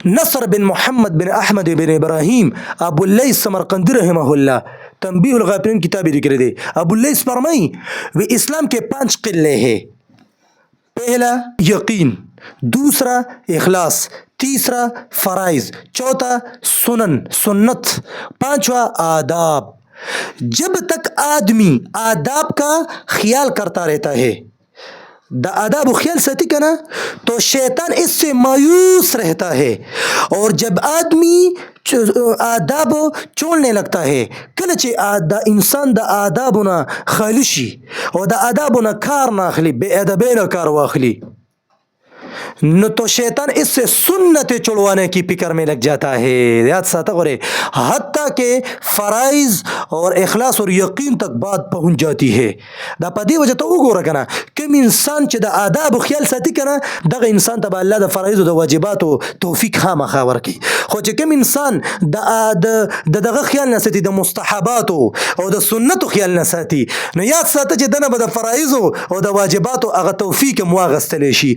نصر بن محمد بن احمد بن ابراهیم ابو Lais Samarqandi रहमहुल्ला तंबीह उल गाफिलीन किताब जिक्र दे। Abu lace फरमाई वे इस्लाम के 5 किले हैं। पहला यकीन, दूसरा इखलास, तीसरा फ़राइज़, चौथा सुनन सुन्नत, पांचवा आदाब। जब तक आदमी आदाब का ख्याल करता रहता है, द आदाब ख्याल सती का ना, तो शैतान इससे मायूस रहता है। और जब आदमी आदाब छोड़ने लगता है, कल चे इंसान द आदाब ना खालिशी और द आदाब ना कार नाखली बेअदबे ना कार वाखली, न तो शैतान इससे सुन्नत छुड़वाने की फिक्र में लग जाता है। याद साता करे, हत्ता के फ़राइज़ और इखलास और यकीन तक बात पहुंच जाती है। दा पदी वजह तो उगोरा कना कम इंसान च द आदाब ख्याल साथी कना दग इंसान तब अल्लाह द फ़राइज़ द वाजिबात तौफीक खामा खावर की खो च कम इंसान दग ख्याल न साथी द मुस्तहबात और द सुन्नत ख्याल न साथी न याद साता च दना बद फ़राइज़ और द वाजिबात अग तौफीक मुआगस्तले शी।